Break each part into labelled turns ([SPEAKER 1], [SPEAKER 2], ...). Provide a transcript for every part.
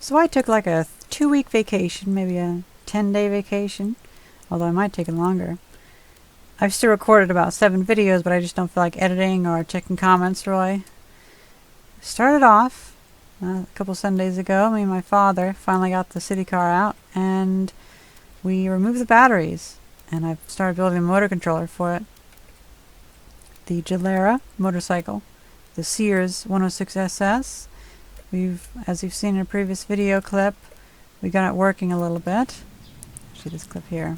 [SPEAKER 1] So I took like a 2-week vacation, maybe a 10-day vacation, although I might take it longer. I've still recorded about 7 videos, but I just don't feel like editing or checking comments really. Started off a couple Sundays ago. Me and my father finally got the city car out, and we removed the batteries, and I've started building a motor controller for it. The Gilera motorcycle, the Sears 106SS. As you've seen in a previous video clip, we got it working a little bit. Actually, this clip here.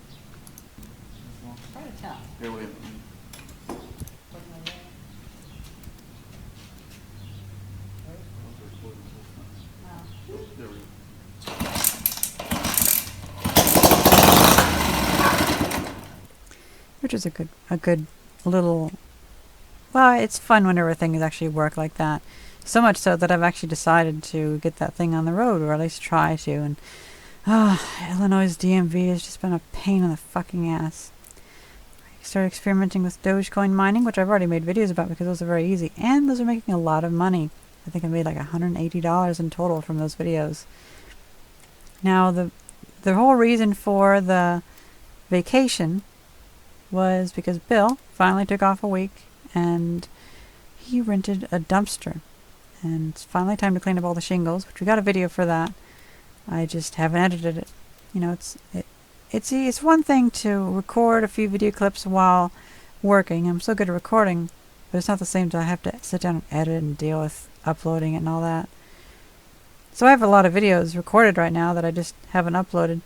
[SPEAKER 1] Try to tell.
[SPEAKER 2] Here, wait. There we go.
[SPEAKER 1] Which is a good little. Well, it's fun when everything actually work like that. So much so that I've actually decided to get that thing on the road, or at least try to. And Illinois DMV has just been a pain in the fucking ass. I started experimenting with Dogecoin mining, which I've already made videos about because those are very easy, and those are making a lot of money. I think I made like $180 in total from those videos. Now the whole reason for the vacation was because Bill finally took off a week and he rented a dumpster. And it's finally time to clean up all the shingles, which we got a video for that. I just haven't edited it. You know, it's one thing to record a few video clips while working. I'm so good at recording, but it's not the same to have to sit down and edit and deal with uploading it and all that. So I have a lot of videos recorded right now that I just haven't uploaded.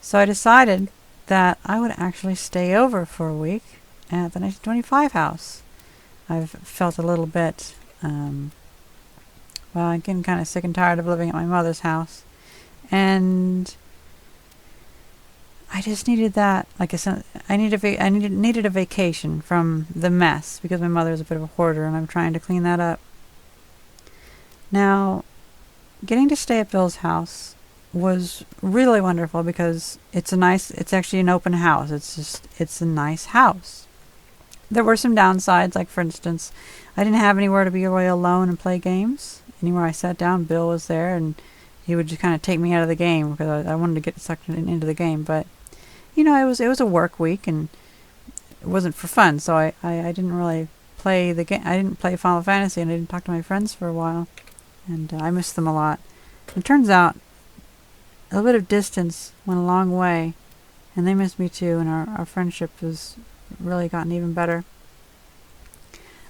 [SPEAKER 1] So I decided that I would actually stay over for a week at the 1925 house. I've felt a little bit, well, I'm getting kind of sick and tired of living at my mother's house. And I just needed that, like I needed a vacation from the mess, because my mother is a bit of a hoarder and I'm trying to clean that up. Now, getting to stay at Bill's house was really wonderful because it's actually an open house. It's a nice house. There were some downsides, like for instance, I didn't have anywhere to be really alone and play games. Anywhere I sat down, Bill was there, and he would just kind of take me out of the game because I wanted to get sucked into the game. But you know, it was a work week and it wasn't for fun, so I didn't really play the game. I didn't play Final Fantasy, and I didn't talk to my friends for a while, and I missed them a lot. It turns out a little bit of distance went a long way, and they missed me too, and our friendship has really gotten even better.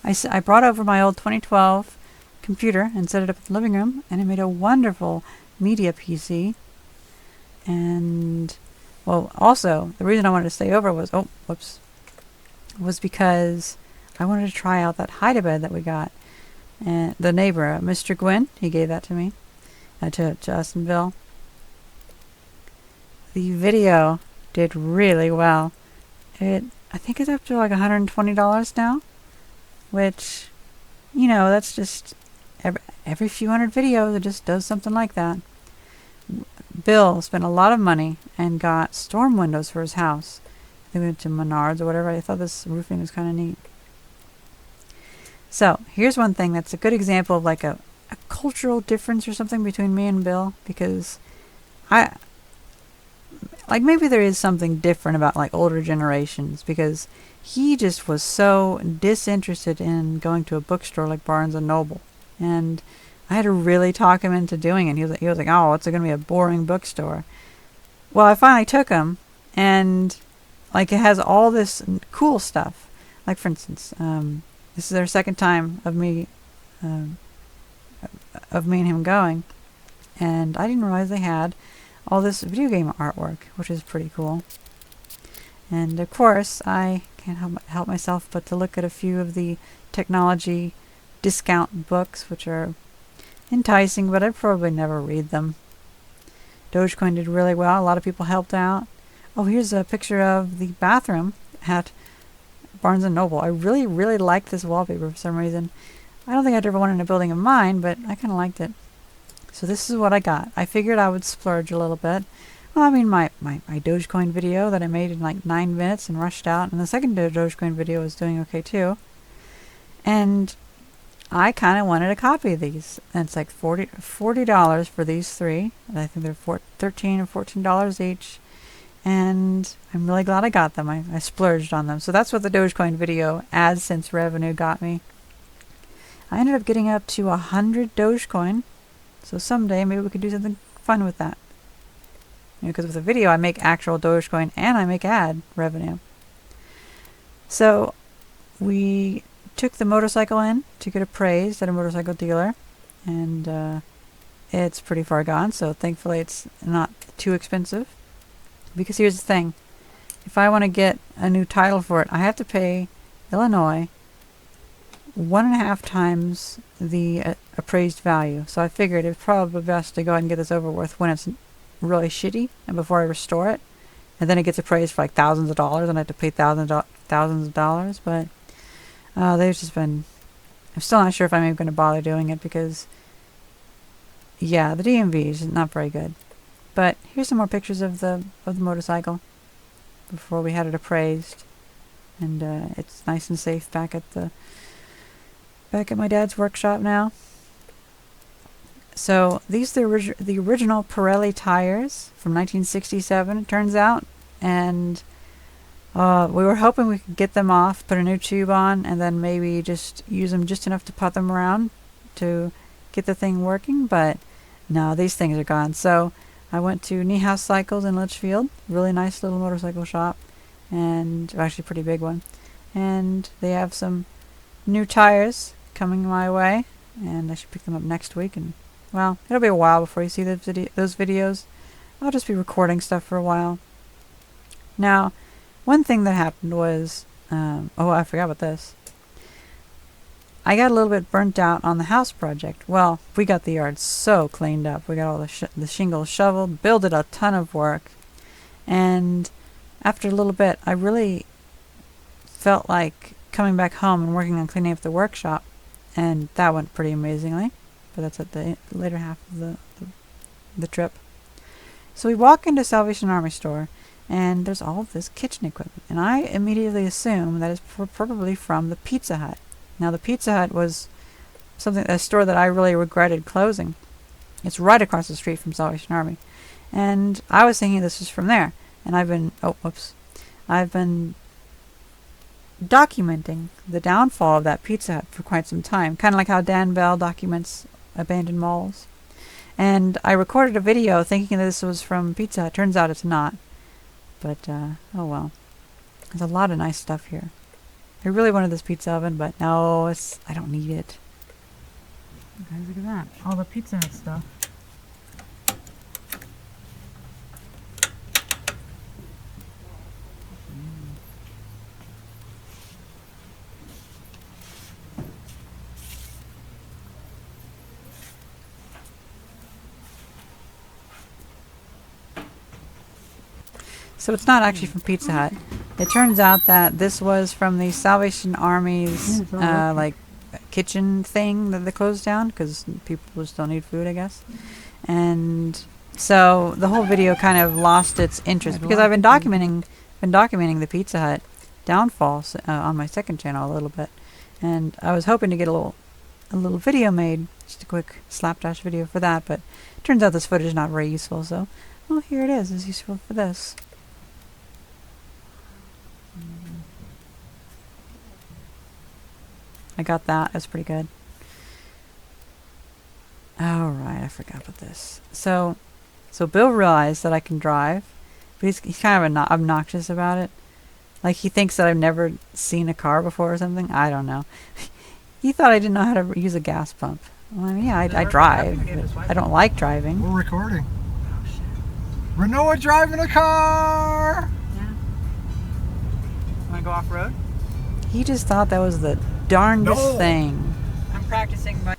[SPEAKER 1] I brought over my old 2012 computer and set it up in the living room, and it made a wonderful media PC. And well, also the reason I wanted to stay over was because I wanted to try out that hide-a-bed that we got. And the neighbor, Mr. Gwynn, he gave that to me, to us and Bill. The video did really well. I think it's up to like $120 now, which, you know, that's just every few hundred videos it just does something like that. Bill spent a lot of money and got storm windows for his house. I think we went to Menards or whatever. I thought this roofing was kind of neat. So here's one thing that's a good example of like a cultural difference or something between me and Bill, because maybe there is something different about like older generations, because he just was so disinterested in going to a bookstore like Barnes and Noble, and I had to really talk him into doing it. He was like, oh, it's going to be a boring bookstore. Well, I finally took him, and like it has all this cool stuff. Like for instance, this is our second time of me and him going, and I didn't realize they had all this video game artwork, which is pretty cool. And of course, I can't help myself but to look at a few of the technology discount books, which are enticing, but I'd probably never read them. Dogecoin did really well. A lot of people helped out. Oh, here's a picture of the bathroom at Barnes and Noble. I really, really liked this wallpaper for some reason. I don't think I'd ever want it in a building of mine, but I kind of liked it. So this is what I got. I figured I would splurge a little bit. Well, I mean, my Dogecoin video that I made in like 9 minutes and rushed out, and the second Dogecoin video was doing okay too. And I kind of wanted a copy of these. And it's like $40 for these three. And I think they're $13 or $14 each. And I'm really glad I got them. I splurged on them. So that's what the Dogecoin video AdSense revenue got me. I ended up getting up to 100 Dogecoin. So someday maybe we could do something fun with that. Because with a video I make actual Dogecoin and I make ad revenue. So we took the motorcycle in to get appraised at a motorcycle dealer. And it's pretty far gone. So thankfully it's not too expensive. Because here's the thing. If I want to get a new title for it, I have to pay Illinois 1.5 times the appraised value. So I figured it's probably best to go ahead and get this over with when it's really shitty and before I restore it. And then it gets appraised for like thousands of dollars and I have to pay thousands of dollars. But there's just been... I'm still not sure if I'm even going to bother doing it because... yeah, the DMV is not very good. But here's some more pictures of the motorcycle before we had it appraised. And it's nice and safe back at my dad's workshop now. So these are the original Pirelli tires from 1967, it turns out. And we were hoping we could get them off, put a new tube on, and then maybe just use them just enough to put them around to get the thing working. But no, these things are gone. So I went to Niehaus Cycles in Litchfield, really nice little motorcycle shop, and actually a pretty big one. And they have some new tires coming my way, and I should pick them up next week. And well, it'll be a while before you see those videos. I'll just be recording stuff for a while. Now, one thing that happened was, oh, I forgot about this. I got a little bit burnt out on the house project. Well, we got the yard so cleaned up. We got all the shingles shoveled, builded a ton of work. And after a little bit, I really felt like coming back home and working on cleaning up the workshop. And that went pretty amazingly. But that's at the later half of the trip. So we walk into Salvation Army store, and there's all of this kitchen equipment. And I immediately assume that it's probably from the Pizza Hut. Now, the Pizza Hut was a store that I really regretted closing. It's right across the street from Salvation Army. And I was thinking this was from there. And I've been documenting the downfall of that Pizza Hut for quite some time. Kind of like how Dan Bell documents abandoned malls. And I recorded a video thinking that this was from Pizza Hut. Turns out it's not. But, oh well. There's a lot of nice stuff here. I really wanted this pizza oven, but no, I don't need it. Guys, look at that. All the Pizza Hut stuff. So it's not actually from Pizza Hut. It turns out that this was from the Salvation Army's like kitchen thing that they closed down because people just don't need food, I guess. And so the whole video kind of lost its interest because I've been documenting the Pizza Hut downfall on my second channel a little bit, and I was hoping to get a little video made, just a quick slapdash video for that. But it turns out this footage is not very useful. So, well, here it is. It's useful for this. I got that. That's pretty good. Alright, I forgot about this. So Bill realized that I can drive, but he's kind of obnoxious about it. Like, he thinks that I've never seen a car before or something. I don't know. He thought I didn't know how to use a gas pump. Well, I mean, yeah, I drive, but I don't like driving.
[SPEAKER 2] We're recording. Oh, shit. Renoa driving a car!
[SPEAKER 1] Yeah. Want to go off-road? He just thought that was the darndest thing. I'm practicing my...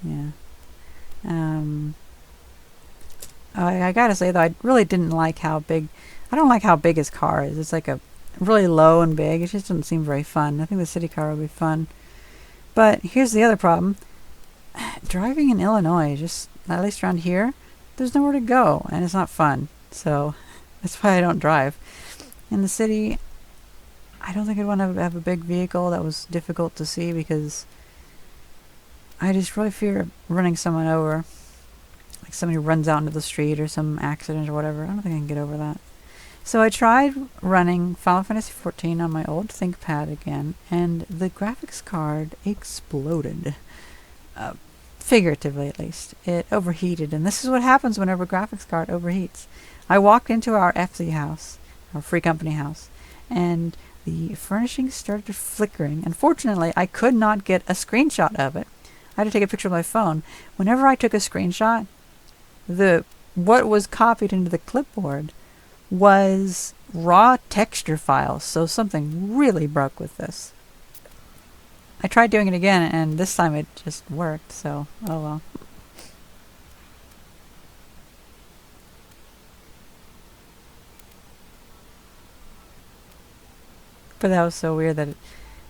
[SPEAKER 1] Yeah. I gotta say, though, I really didn't like how big... I don't like how big his car is. It's like a really low and big. It just doesn't seem very fun. I think the city car would be fun. But here's the other problem. Driving in Illinois, just at least around here, there's nowhere to go, and it's not fun. So that's why I don't drive. In the city, I don't think I'd want to have a big vehicle that was difficult to see because I just really fear running someone over. Like somebody runs out into the street or some accident or whatever. I don't think I can get over that. So I tried running Final Fantasy XIV on my old ThinkPad again, and the graphics card exploded. Figuratively, at least. It overheated, and this is what happens whenever a graphics card overheats. I walked into our FC house, our free company house, and the furnishings started flickering. Unfortunately, I could not get a screenshot of it. I had to take a picture of my phone. Whenever I took a screenshot, what was copied into the clipboard was raw texture files, so something really broke with this. I tried doing it again, and this time it just worked, so oh well. But that was so weird that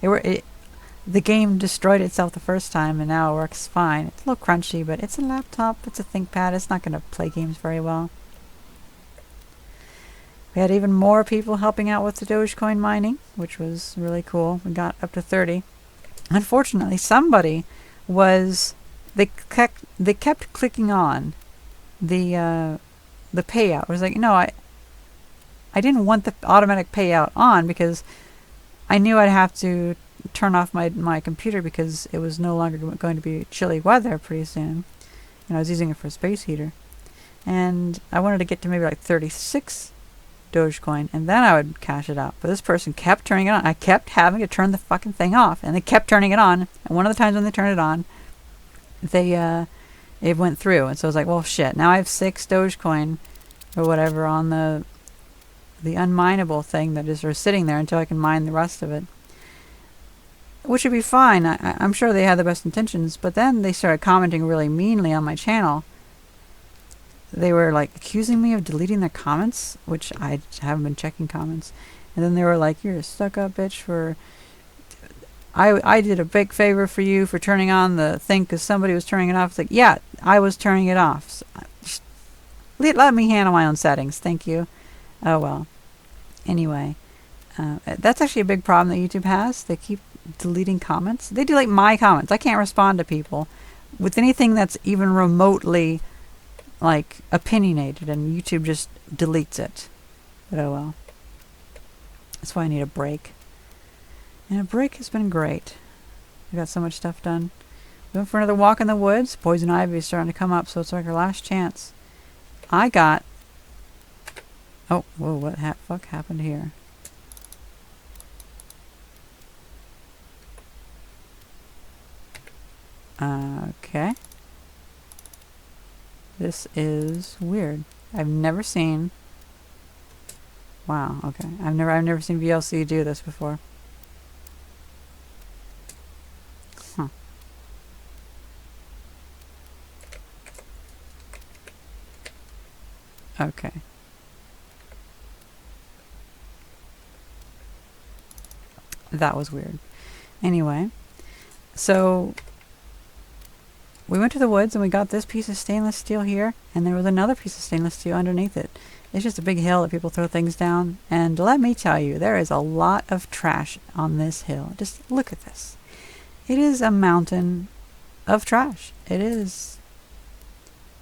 [SPEAKER 1] the game destroyed itself the first time, and now it works fine. It's a little crunchy, but it's a laptop, it's a ThinkPad, it's not going to play games very well. We had even more people helping out with the Dogecoin mining, which was really cool. We got up to 30. Unfortunately, somebody they kept clicking on the payout. It was like, no, I didn't want the automatic payout on because I knew I'd have to turn off my computer because it was no longer going to be chilly weather pretty soon. And I was using it for a space heater. And I wanted to get to maybe like 36 Dogecoin, and then I would cash it out. But this person kept turning it on. I kept having to turn the fucking thing off, and they kept turning it on. And one of the times when they turned it on, it went through. And so I was like, well, shit. Now I have 6 Dogecoin or whatever on the unmineable thing that is sitting there until I can mine the rest of it, which would be fine. I'm sure they had the best intentions, but then they started commenting really meanly on my channel. They were like accusing me of deleting their comments, which I haven't been checking comments. And then they were like, you're a stuck-up bitch for... I did a big favor for you for turning on the thing because somebody was turning it off. It's like, yeah, I was turning it off. So just let me handle my own settings. Thank you. Oh, well. Anyway, that's actually a big problem that YouTube has. They keep deleting comments. They delete my comments. I can't respond to people with anything that's even remotely like opinionated, and YouTube just deletes it. But oh well. That's why I need a break. And a break has been great. I got so much stuff done. We went for another walk in the woods. Poison ivy is starting to come up, so it's like our last chance. I got... Oh, whoa, what fuck happened here? Okay. This is weird. I've never seen... Wow, okay. I've never seen VLC do this before. Huh. Okay. That was weird. Anyway, so we went to the woods and we got this piece of stainless steel here, and there was another piece of stainless steel underneath it. It's just a big hill that people throw things down, and let me tell you, there is a lot of trash on this hill. Just look at this. It is a mountain of trash. It is.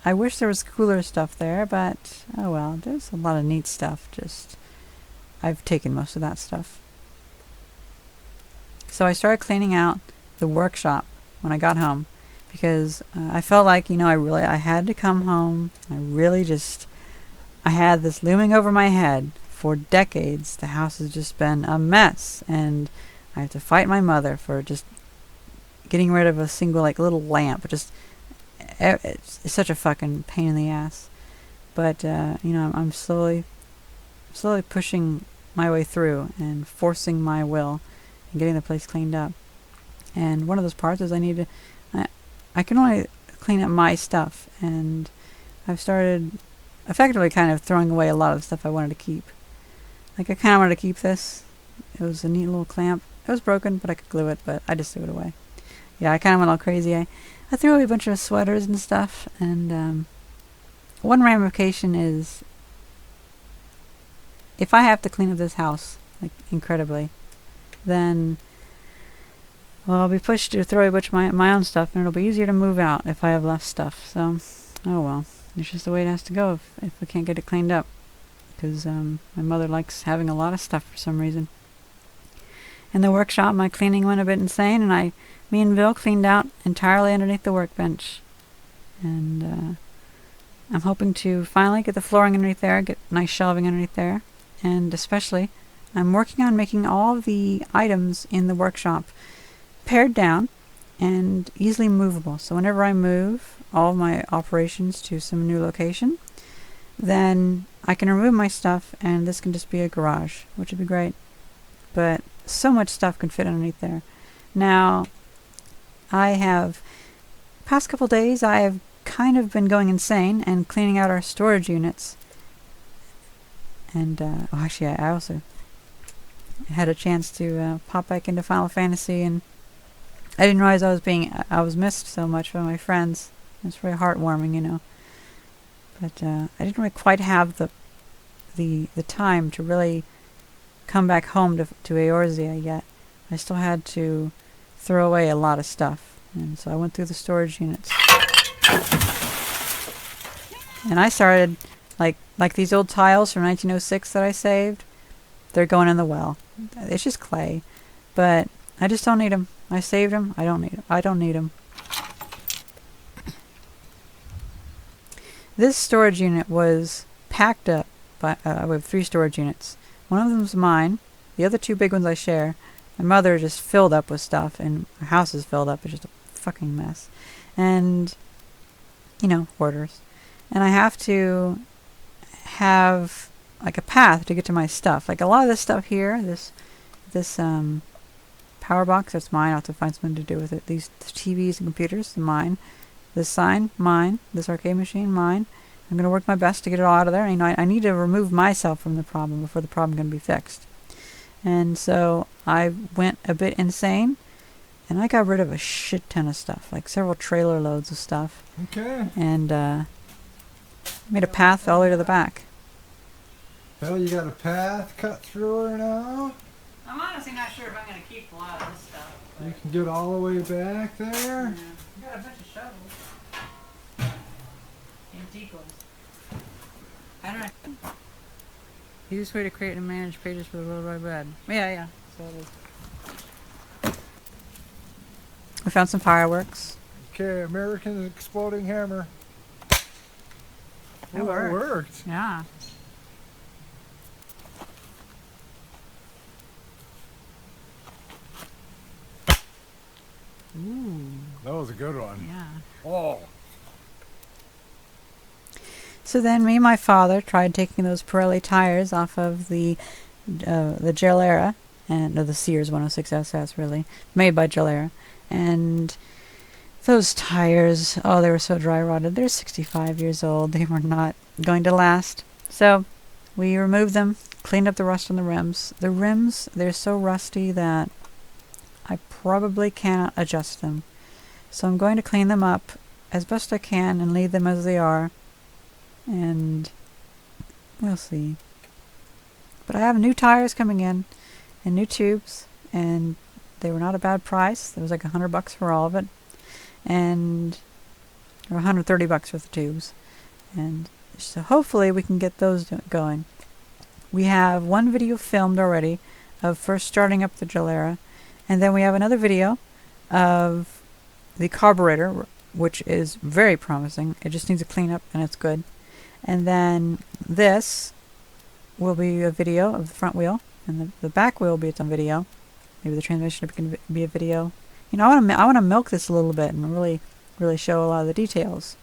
[SPEAKER 1] I wish there was cooler stuff there, but oh well, there's a lot of neat stuff. Just, I've taken most of that stuff. So I started cleaning out the workshop when I got home, because I felt like, you know, I had to come home. I had this looming over my head for decades. The house has just been a mess, and I have to fight my mother for just getting rid of a single, like, little lamp. It's such a fucking pain in the ass. But, you know, I'm slowly pushing my way through and forcing my will and getting the place cleaned up. And one of those parts is I can only clean up my stuff, and I've started effectively kind of throwing away a lot of the stuff I wanted to keep. Like, I kind of wanted to keep this. It was a neat little clamp. It was broken, but I could glue it, but I just threw it away. Yeah, I kind of went all crazy. I threw away a bunch of sweaters and stuff, and one ramification is if I have to clean up this house, like, incredibly, then well, I'll be pushed to throw away a bunch of my own stuff, and it'll be easier to move out if I have less stuff. So, oh well. It's just the way it has to go if we can't get it cleaned up. Because my mother likes having a lot of stuff for some reason. In the workshop, my cleaning went a bit insane, and me and Bill cleaned out entirely underneath the workbench. And I'm hoping to finally get the flooring underneath there, get nice shelving underneath there. And especially, I'm working on making all of the items in the workshop pared down and easily movable. So whenever I move all of my operations to some new location, then I can remove my stuff and this can just be a garage, which would be great. But so much stuff can fit underneath there. Now, past couple days, I have kind of been going insane and cleaning out our storage units. And, actually, I also had a chance to pop back into Final Fantasy, and I didn't realize I was missed so much by my friends. It's very heartwarming, But I didn't really quite have the time to really come back home to Eorzea yet. I still had to throw away a lot of stuff, and so I went through the storage units. And I started, like these old tiles from 1906 that I saved, they're going in the well. It's just clay, but I just don't need them. I saved them. I don't need them. This storage unit was packed up by, we have 3 storage units. One of them's mine. The other 2 big ones I share. My mother just filled up with stuff, and our house is filled up. It's just a fucking mess. And, hoarders. And I have to have, like, a path to get to my stuff. Like, a lot of this stuff here, this power box, that's mine. I'll have to find something to do with it. These TVs and computers, mine. This sign, mine. This arcade machine, mine. I'm going to work my best to get it all out of there. I need to remove myself from the problem before the problem can be fixed. And so I went a bit insane, and I got rid of a shit ton of stuff, like several trailer loads of stuff.
[SPEAKER 2] Okay.
[SPEAKER 1] And made a path all the way to the back.
[SPEAKER 2] Well, you got a path cut through her now?
[SPEAKER 1] I'm honestly not sure if I'm going to keep a lot of this stuff.
[SPEAKER 2] You can get all the way back there?
[SPEAKER 1] Yeah. I got a bunch of shovels. Antique ones. I don't know. Easiest way to create and manage pages for the World Wide Web. Yeah. So it is. We found some fireworks.
[SPEAKER 2] Okay, American exploding hammer.
[SPEAKER 1] It
[SPEAKER 2] worked.
[SPEAKER 1] Yeah. Ooh.
[SPEAKER 2] That was a good one.
[SPEAKER 1] Yeah.
[SPEAKER 2] Oh.
[SPEAKER 1] So then me and my father tried taking those Pirelli tires off of the Gilera, and the Sears 106SS, really, made by Gilera. And those tires, they were so dry rotted. They're 65 years old. They were not going to last. So we removed them, cleaned up the rust on the rims. The rims, they're so rusty that I probably cannot adjust them. So I'm going to clean them up as best I can and leave them as they are. And we'll see. But I have new tires coming in and new tubes, and they were not a bad price. It was like $100 for all of it, and or $130 for the tubes. And so hopefully we can get those going. We have one video filmed already of first starting up the Gilera, and then we have another video of the carburetor, which is very promising. It just needs a clean up and it's good. And then this will be a video of the front wheel, and the back wheel will be its own video. Maybe the transmission can be a video. I want to milk this a little bit and really show a lot of the details.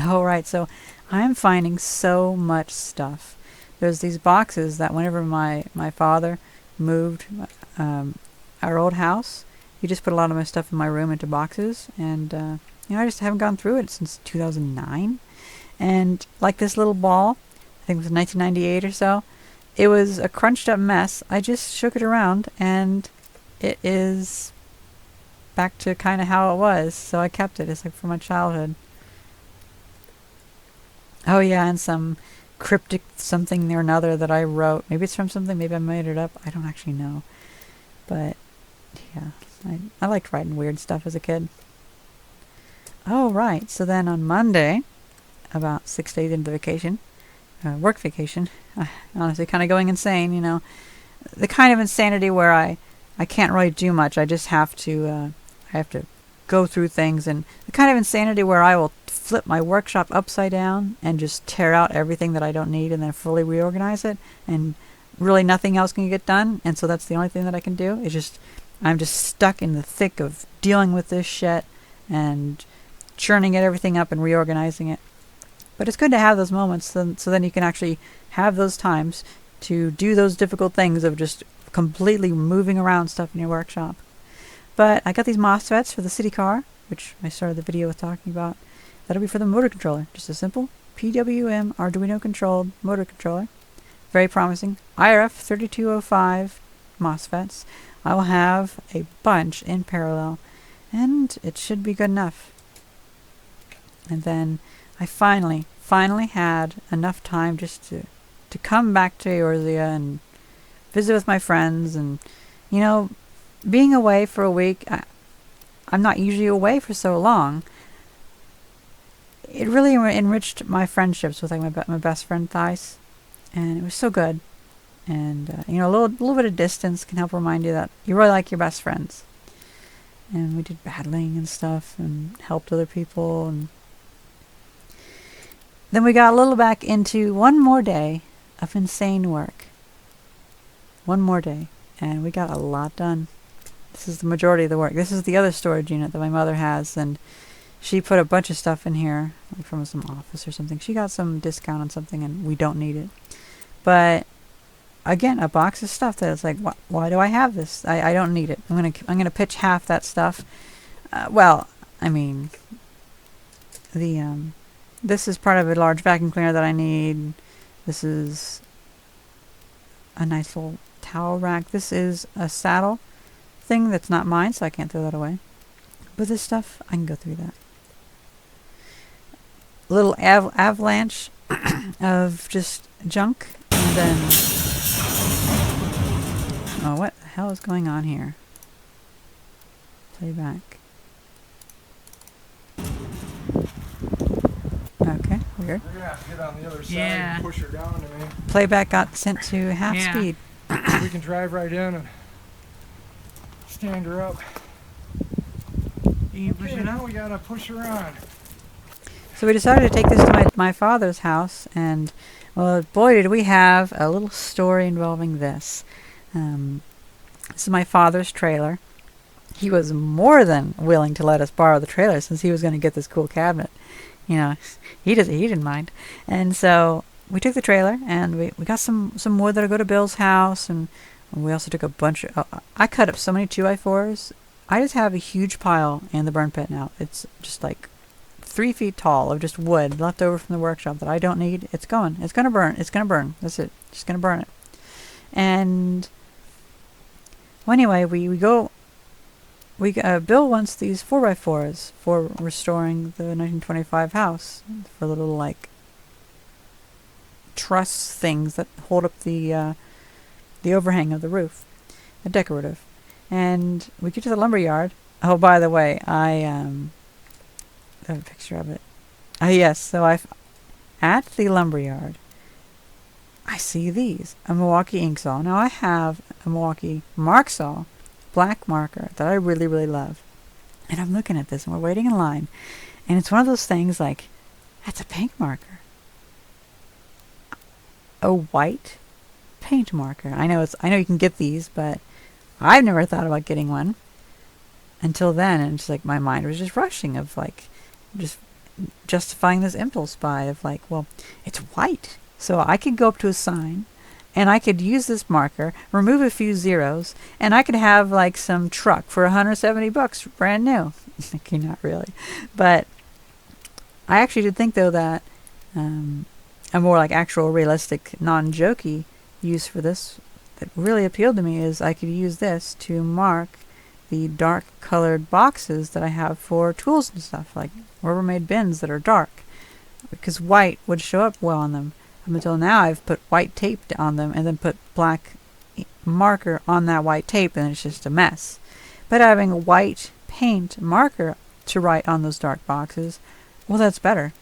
[SPEAKER 1] All right, so I'm finding so much stuff. There's these boxes that whenever my father moved our old house, he just put a lot of my stuff in my room into boxes, and I just haven't gone through it since 2009. And like this little ball, I think it was 1998 or so, it was a crunched up mess. I just shook it around and it is back to kind of how it was, so I kept it. It's like from my childhood. Oh yeah, and some cryptic something or another that I wrote. Maybe it's from something, maybe I made it up. I don't actually know. But Yeah, I liked writing weird stuff as a kid. Oh, right. So then on Monday, about 6 days into the vacation, work vacation, honestly kind of going insane, you know. The kind of insanity where I can't really do much. I just have to, I have to go through things. And the kind of insanity where I will flip my workshop upside down and just tear out everything that I don't need and then fully reorganize it. And really nothing else can get done. And so that's the only thing that I can do. It's just, I'm just stuck in the thick of dealing with this shit and churning everything up and reorganizing it. But it's good to have those moments so then you can actually have those times to do those difficult things of just completely moving around stuff in your workshop. But I got these MOSFETs for the city car, which I started the video with talking about. That'll be for the motor controller. Just a simple PWM Arduino controlled motor controller. Very promising. IRF 3205 MOSFETs. I will have a bunch in parallel, and it should be good enough. And then I finally had enough time just to come back to Eorzea and visit with my friends. And, you know, being away for a week, I'm not usually away for so long. It really enriched my friendships with like my best friend Thais, and it was so good. And you know, a little bit of distance can help remind you that you really like your best friends. And we did battling and stuff, and helped other people, and then we got a little back into one more day of insane work. One more day, and we got a lot done. This is the majority of the work. This is the other storage unit that my mother has, and she put a bunch of stuff in here, like from some office or something. She got some discount on something, and we don't need it. But again, a box of stuff that is like, why do I have this? I don't need it. I'm gonna pitch half that stuff. Well, I mean, this is part of a large vacuum cleaner that I need. This is a nice little towel rack. This is a saddle thing that's not mine, so I can't throw that away. But this stuff, I can go through that. A little avalanche of just junk. And then, oh, what the hell is going on here? Playback. Okay, weird.
[SPEAKER 2] We're gonna have to get on the other side
[SPEAKER 1] Yeah.
[SPEAKER 2] and push her down to me.
[SPEAKER 1] Playback got sent to half speed.
[SPEAKER 2] We can drive right in and stand her up. Okay, now we gotta push her on.
[SPEAKER 1] So we decided to take this to my father's house, and well, boy, did we have a little story involving this. This is my father's trailer. He was more than willing to let us borrow the trailer since he was going to get this cool cabinet. You know, he didn't mind. And so we took the trailer, and we got some wood that'll go to Bill's house, and we also took a bunch of... I cut up so many 2x4s. I just have a huge pile in the burn pit now. It's just like 3 feet tall of just wood left over from the workshop that I don't need. It's going. It's going to burn. It's going to burn. That's it. Just going to burn it. And well, anyway, Bill wants these 4x4s for restoring the 1925 house, for the little like truss things that hold up the overhang of the roof, a decorative. And we get to the lumber yard. Oh, by the way, I have a picture of it. Yes, so at the lumber yard, I see these, a Milwaukee ink saw. Now I have a Milwaukee mark saw, black marker, that I really, really love. And I'm looking at this, and we're waiting in line, and it's one of those things like, that's a paint marker. A white paint marker. I know you can get these, but I've never thought about getting one until then, and it's like my mind was just rushing of like just justifying this impulse buy of like, well, it's white, so I could go up to a sign and I could use this marker, remove a few zeros, and I could have like some truck for $170 brand new. Okay, not really, but I actually did think though that a more like actual realistic non-jokey use for this that really appealed to me is I could use this to mark the dark colored boxes that I have for tools and stuff, like Rubbermaid bins that are dark, because white would show up well on them. Up until now I've put white tape on them and then put black marker on that white tape, and it's just a mess. but having a white paint marker to write on those dark boxes, well, that's better.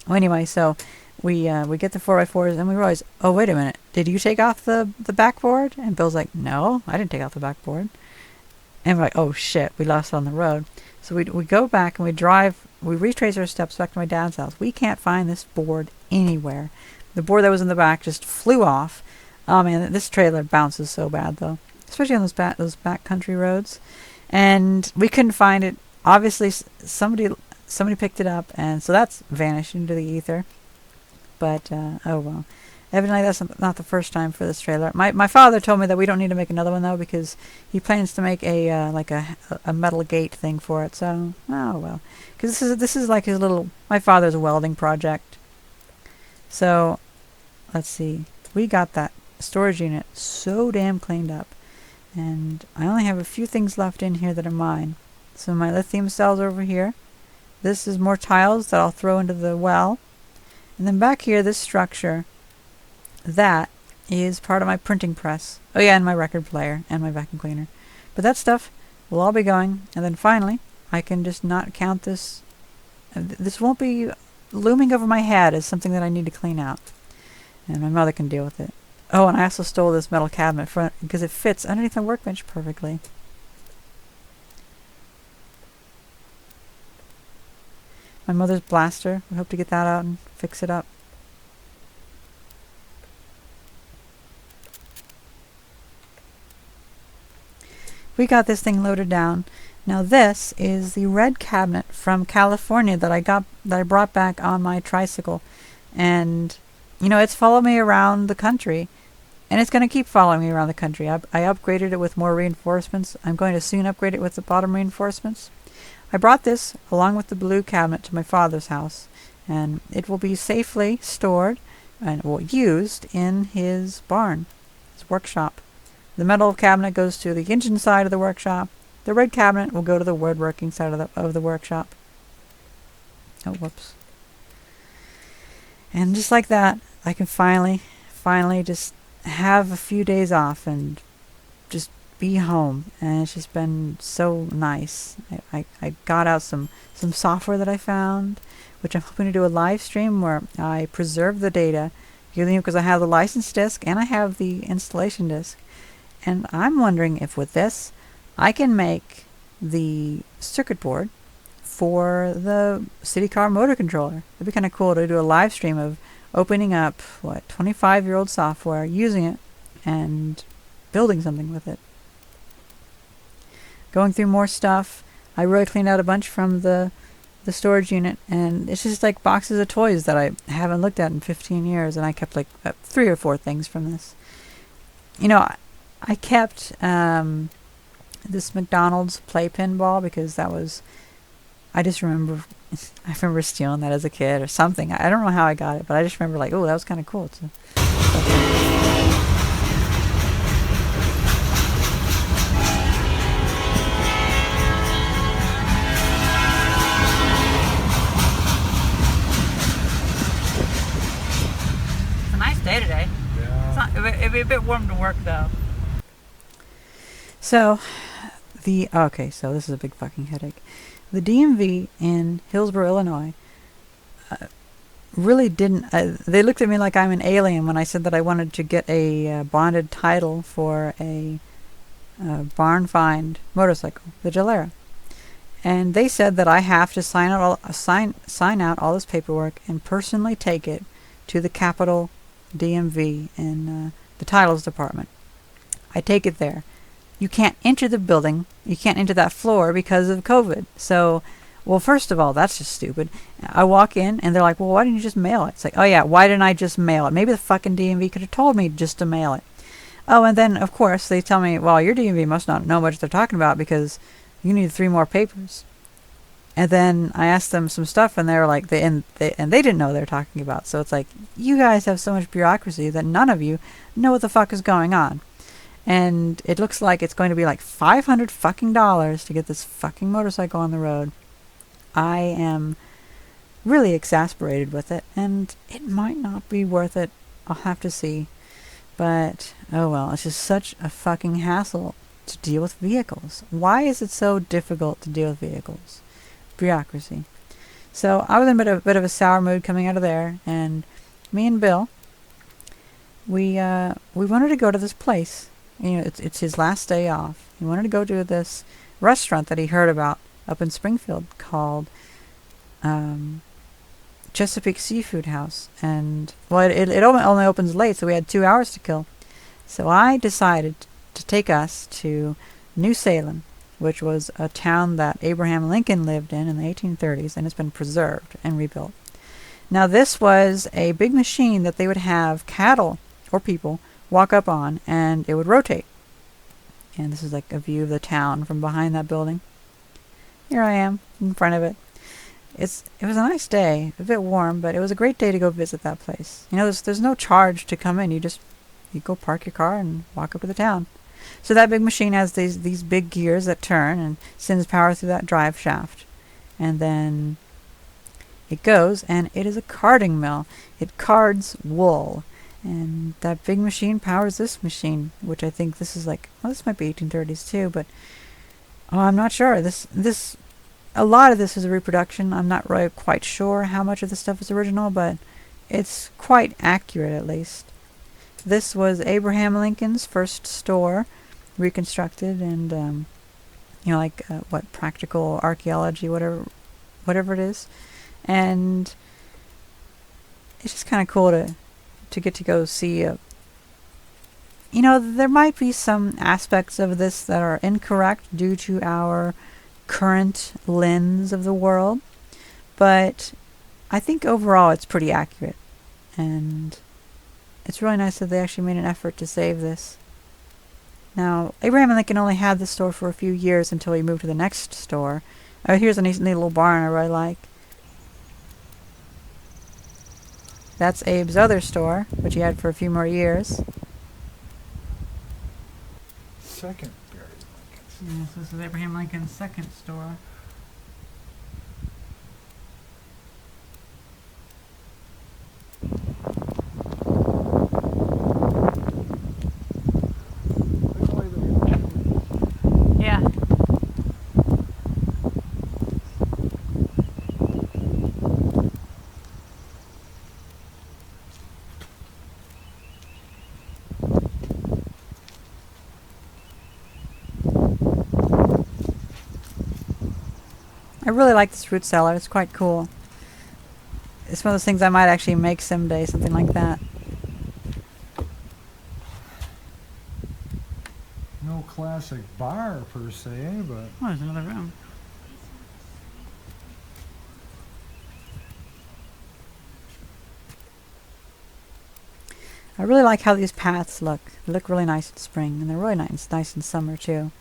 [SPEAKER 1] Well, anyway, so we get the 4x4s and we realize, oh, wait a minute, did you take off the backboard? And Bill's like, no, I didn't take off the backboard. And we're like, oh shit, we lost it on the road. So we go back and we retrace our steps back to my dad's house. We can't find this board anywhere. The board that was in the back just flew off. Oh man, this trailer bounces so bad though, especially on those back country roads. And we couldn't find it. Obviously, somebody picked it up, and so that's vanished into the ether. But oh well. Evidently, that's not the first time for this trailer. My father told me that we don't need to make another one though, because he plans to make a like a metal gate thing for it. So oh well, because this is like his little, my father's welding project. So let's see, we got that storage unit so damn cleaned up, and I only have a few things left in here that are mine. So my lithium cells over here. This is more tiles that I'll throw into the well, and then back here, this structure. That is part of my printing press. Oh yeah, and my record player and my vacuum cleaner. But that stuff will all be going. And then finally, I can just not count this. This won't be looming over my head as something that I need to clean out. And my mother can deal with it. Oh, and I also stole this metal cabinet front because it fits underneath my workbench perfectly. My mother's blaster. We hope to get that out and fix it up. We got this thing loaded down. Now this is the red cabinet from California that I brought back on my tricycle, and you know, it's followed me around the country, and it's going to keep following me around the country. I upgraded it with more reinforcements. I'm going to soon upgrade it with the bottom reinforcements. I brought this along with the blue cabinet to my father's house, and it will be safely stored and used in his barn, his workshop. The metal cabinet goes to the engine side of the workshop. The red cabinet will go to the woodworking side of the workshop. Oh, whoops. And just like that, I can finally just have a few days off and just be home. And it's just been so nice. I got out some software that I found, which I'm hoping to do a live stream where I preserve the data, because I have the license disk and I have the installation disk. And I'm wondering if with this, I can make the circuit board for the city car motor controller. It'd be kind of cool to do a live stream of opening up, 25-year-old software, using it, and building something with it. Going through more stuff. I really cleaned out a bunch from the storage unit, and it's just like boxes of toys that I haven't looked at in 15 years, and I kept like 3 or 4 things from this. You know, I kept this McDonald's playpen ball because that was, I remember stealing that as a kid or something. I don't know how I got it, but I just remember like, oh, that was kind of cool. It's a nice day today. Yeah. It'd be a bit warm to work though. So, so this is a big fucking headache. The DMV in Hillsborough, Illinois, really didn't, they looked at me like I'm an alien when I said that I wanted to get a bonded title for a barn find motorcycle, the Gilera. And they said that I have to sign out all this paperwork and personally take it to the Capitol DMV in the titles department. I take it there. You can't enter the building, you can't enter that floor because of COVID. So, well, first of all, that's just stupid. I walk in and they're like, well, why didn't you just mail it? It's like, oh yeah, why didn't I just mail it? Maybe the fucking DMV could have told me just to mail it. Oh, and then, of course, they tell me, well, your DMV must not know what they're talking about because you need 3 more papers. And then I asked them some stuff, and they were like, they didn't know what they were talking about. So it's like, you guys have so much bureaucracy that none of you know what the fuck is going on. And it looks like it's going to be like $500 fucking dollars to get this fucking motorcycle on the road. I am really exasperated with it, and it might not be worth it. I'll have to see. But, oh well, it's just such a fucking hassle. to deal with vehicles. Why is it so difficult to deal with vehicles? Bureaucracy. So I was in a bit of a sour mood coming out of there, and me and Bill, we wanted to go to this place. You know, it's his last day off. He wanted to go to this restaurant that he heard about up in Springfield called Chesapeake Seafood House. And well, it only opens late, so we had 2 hours to kill. So I decided to take us to New Salem, which was a town that Abraham Lincoln lived in the 1830s, and it's been preserved and rebuilt. Now this was a big machine that they would have cattle or people walk up on, and it would rotate. And this is like a view of the town from behind that building. Here I am in front of it. It was a nice day, a bit warm, but it was a great day to go visit that place. You know, there's no charge to come in. You go park your car and walk up to the town. So that big machine has these big gears that turn and sends power through that drive shaft. And then it goes, and it is a carding mill. It cards wool. And that big machine powers this machine, which I think this is like, well, this might be 1830s too, but I'm not sure. A lot of this is a reproduction. I'm not really quite sure how much of the stuff is original, but it's quite accurate at least. This was Abraham Lincoln's first store, reconstructed, and practical archaeology, whatever it is, and it's just kind of cool to get to go see. There might be some aspects of this that are incorrect due to our current lens of the world, but I think overall it's pretty accurate, and it's really nice that they actually made an effort to save this. Now, Abraham Lincoln only had this store for a few years until he moved to the next store. Oh, here's a neat little barn I really like. That's Abe's other store, which he had for a few more years.
[SPEAKER 2] Second Barry Lincoln.
[SPEAKER 1] Yes, this is Abraham Lincoln's second store. Yeah. I really like this fruit cellar. It's quite cool. It's one of those things I might actually make someday, something like that.
[SPEAKER 2] No classic bar per se, but
[SPEAKER 1] Oh, there's another room. I really like how these paths look. They look really nice in spring, and they're really nice in summer too.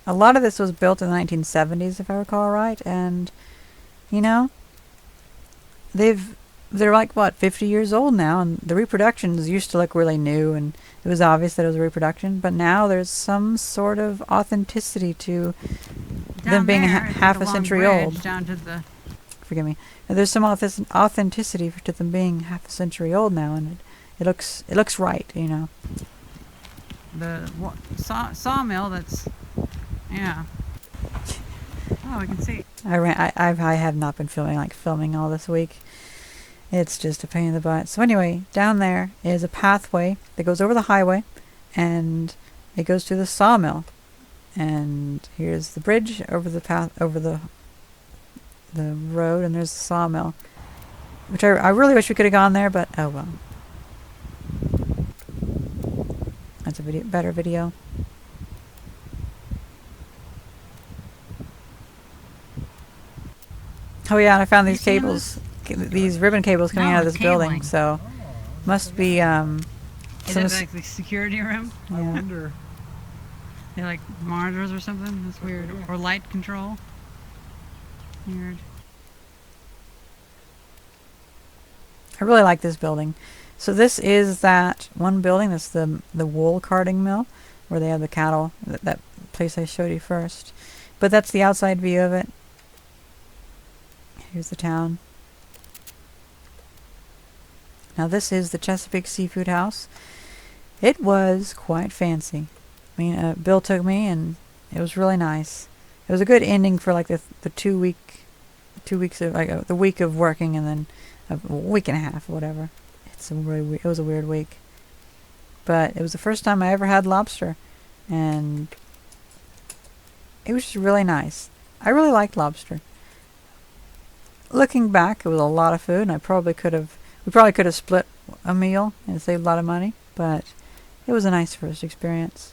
[SPEAKER 1] A lot of this was built in the 1970s, if I recall right, and they're like, what, 50 years old now, and the reproductions used to look really new, and it was obvious that it was a reproduction, but now there's some sort of authenticity to them being half a century old.
[SPEAKER 3] Down to the
[SPEAKER 1] Forgive me. There's some authenticity to them being half a century old now, and it looks right,
[SPEAKER 3] the sawmill. That's yeah. Oh, we can see.
[SPEAKER 1] I have not been filming all this week. It's just a pain in the butt. So anyway, down there is a pathway that goes over the highway, and it goes to the sawmill. And here's the bridge over the path over the road, and there's the sawmill, which I really wish we could have gone there, but oh well. That's a better video. Oh yeah, and I found these cables, these ribbon cables coming out of this building, so must be
[SPEAKER 3] Is it like the security room?
[SPEAKER 1] Yeah.
[SPEAKER 2] I wonder.
[SPEAKER 3] They're like monitors or something. That's weird. Or light control. Weird.
[SPEAKER 1] I really like this building. So this is that one building. That's the wool carding mill, where they have the cattle. That place I showed you first. But that's the outside view of it. Here's the town. Now this is the Chesapeake Seafood House. It was quite fancy. I mean, Bill took me, and it was really nice. It was a good ending for like the 2 weeks of like the week of working, and then a week and a half, or whatever. It was a weird week, but it was the first time I ever had lobster, and it was just really nice. I really liked lobster. Looking back, it was a lot of food, and we probably could have split a meal and saved a lot of money, but it was a nice first experience.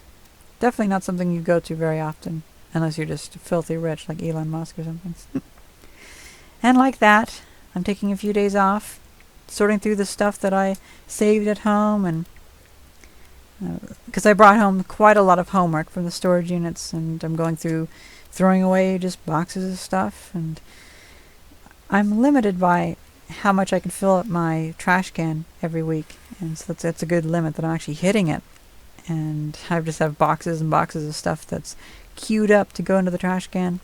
[SPEAKER 1] Definitely not something you go to very often, unless you're just filthy rich like Elon Musk or something. And like that, I'm taking a few days off, sorting through the stuff that I saved at home, and because I brought home quite a lot of homework from the storage units, and I'm going through throwing away just boxes of stuff, and I'm limited by how much I can fill up my trash can every week, and so that's a good limit that I'm actually hitting it. And I just have boxes and boxes of stuff that's queued up to go into the trash can.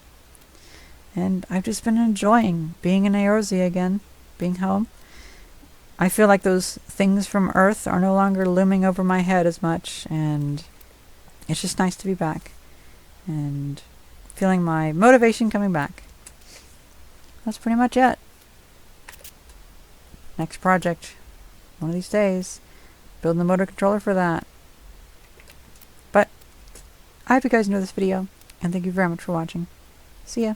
[SPEAKER 1] And I've just been enjoying being in Eorzea again, being home. I feel like those things from Earth are no longer looming over my head as much, and it's just nice to be back and feeling my motivation coming back. That's pretty much it. Next project, one of these days, building the motor controller for that. But I hope you guys enjoyed this video, and thank you very much for watching. See ya.